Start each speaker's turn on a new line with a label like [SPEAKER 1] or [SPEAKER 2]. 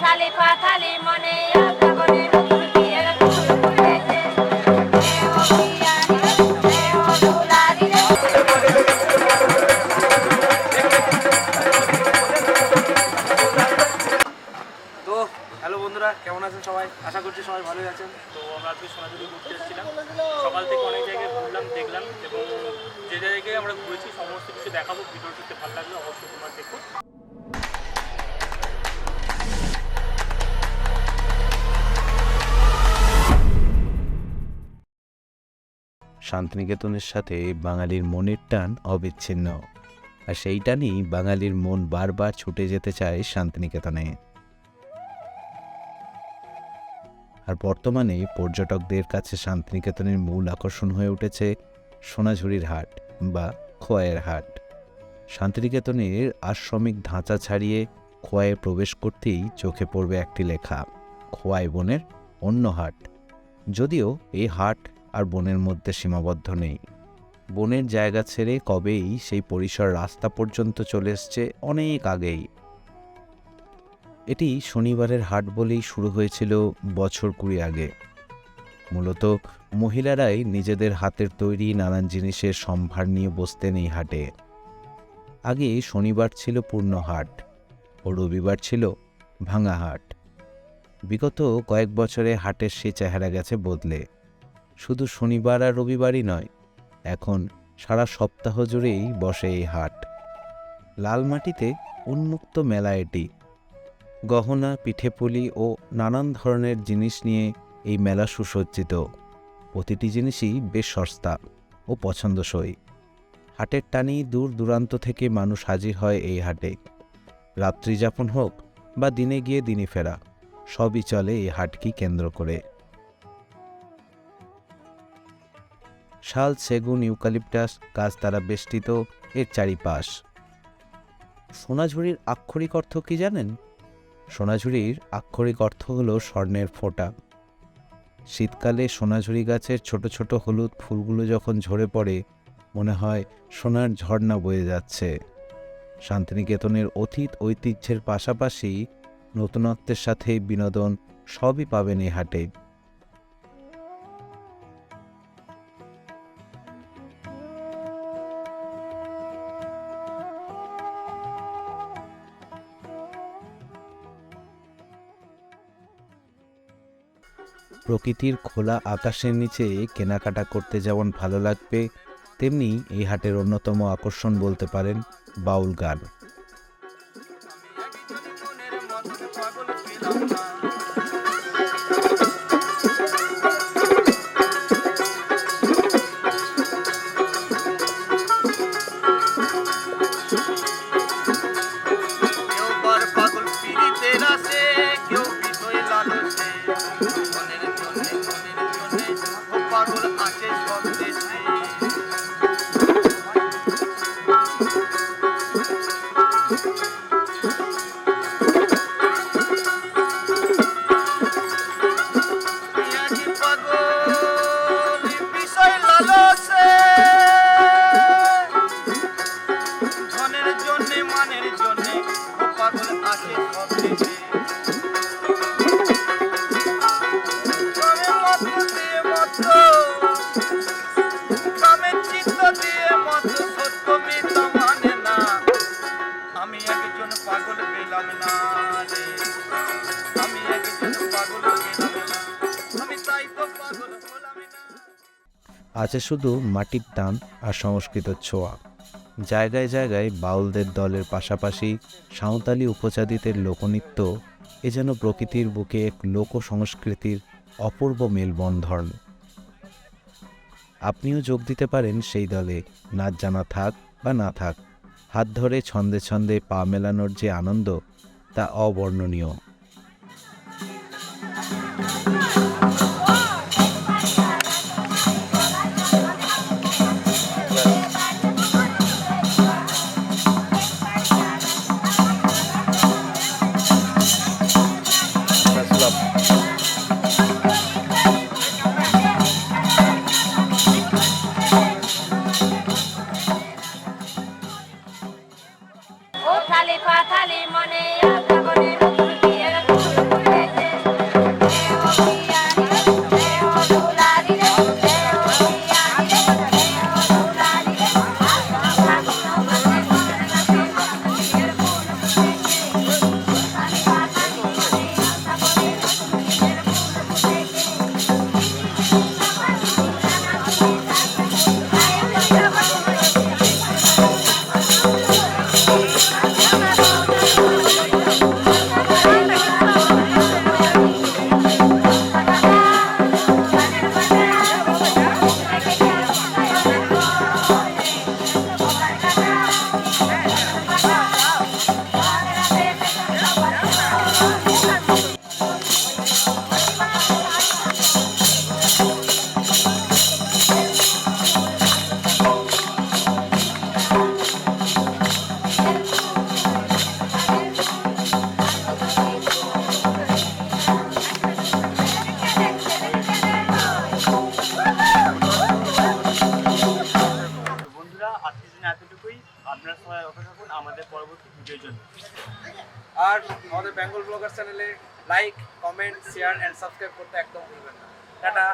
[SPEAKER 1] থালি পাথালি মনে আগাবনে নতুন বিয়ের ফুল ফুটেছে দেহ বিয়ারি দেহ দুলারি রে।
[SPEAKER 2] তো হ্যালো বন্ধুরা, কেমন আছেন সবাই? আশা করছি সবাই ভালোই আছেন। তো আমরা আজকে সোনাঝুরি ঘুরতে এসেছিলাম। সকাল থেকে অনেক জায়গায় ঘুরলাম, দেখলাম, এবং যে জায়গায় আমরা ঘুরেছি সমস্ত কিছু দেখাবো। ভিডিওটিতে ভালো লাগলে অবশ্যই তোমার দেখো।
[SPEAKER 3] শান্তিনিকেতনের সাথে বাঙালির মনের টান অবিচ্ছিন্ন, আর সেই টানই বাঙালির মন বারবার ছুটে যেতে চায় শান্তিনিকেতনে। আর বর্তমানে পর্যটকদের কাছে শান্তিনিকেতনের মূল আকর্ষণ হয়ে উঠেছে সোনাঝুরির হাট বা খোয়াইয়ের হাট। শান্তিনিকেতনের আশ্রমিক ধাঁচা ছাড়িয়ে খোয়াইয়ে প্রবেশ করতেই চোখে পড়বে একটি লেখা, খোয়াই বনের অন্য হাট। যদিও এই হাট আর বনের মধ্যে সীমাবদ্ধ নেই, বনের জায়গা ছেড়ে কবেই সেই পরিসর রাস্তা পর্যন্ত চলে এসছে অনেক আগেই। এটি শনিবারের হাট বলেই শুরু হয়েছিল বছর 20 আগে। মূলত মহিলারাই নিজেদের হাতের তৈরি নানান জিনিসের সম্ভার নিয়ে বসতেন এই হাটে। আগে শনিবার ছিল পূর্ণ হাট ও রবিবার ছিল ভাঙা হাট। বিগত কয়েক বছরে হাটের সে চেহারা গেছে বদলে। শুধু শনিবার আর রবিবারই নয়, এখন সারা সপ্তাহ জুড়েই বসে এই হাট। লাল মাটিতে উন্মুক্ত মেলা এটি। গহনা, পিঠেপুলি ও নানান ধরনের জিনিস নিয়ে এই মেলা সুসজ্জিত। প্রতিটি জিনিসই বেশ সস্তা ও পছন্দসই। হাটের টানেই দূর দূরান্ত থেকে মানুষ হাজির হয় এই হাটে। রাত্রি যাপন হোক বা দিনে গিয়ে দিনে ফেরা, সবই চলে এই হাটকে কেন্দ্র করে। শাল, সেগুন, ইউক্যালিপটাস গাছ দ্বারা বেষ্টিত এর চারিপাশ। সোনাঝুরির আক্ষরিক অর্থ কি জানেন? সোনাঝুরির আক্ষরিক অর্থ হল স্বর্ণের ফোঁটা। শীতকালে সোনাঝুরি গাছের ছোট ছোট হলুদ ফুলগুলো যখন ঝরে পড়ে, মনে হয় সোনার ঝর্ণা বয়ে যাচ্ছে। শান্তিনিকেতনের অতীত ঐতিহ্যের পাশাপাশি নতুনত্বের সাথে বিনোদন সবই পাবেন এই হাটে। প্রকৃতির খোলা আকাশের নিচে কেনাকাটা করতে যেমন ভালো লাগবে, তেমনি এই হাটের অন্যতম আকর্ষণ বলতে পারেন বাউল গান। আছে শুধু মাটির টান আর সংস্কৃত ছোঁয়া। জায়গায় জায়গায় বাউলদের দলের পাশাপাশি সাঁওতালি উপজাতিদের লোকনৃত্য, এ যেন প্রকৃতির বুকে এক লোক সংস্কৃতির অপূর্ব মেলবন্ধন। আপনিও যোগ দিতে পারেন সেই দলে, নাচ জানা থাক বা না থাক। হাত ধরে ছন্দে ছন্দে পা মেলানোর যে আনন্দ, তা অবর্ণনীয়।
[SPEAKER 1] ও থালি পাথালি মনে আগাবনে নতুন বিয়ের
[SPEAKER 2] বন্ধুরা আজকের জন্য এতটুকুই। আপনারা সবাই অপেক্ষা করুন আমাদের পরবর্তী ভিডিওর জন্য।
[SPEAKER 4] আর আমাদের বেঙ্গল ব্লগার চ্যানেলে like, comment, share and subscribe করতে একদম ভুলবেন না। টাটা।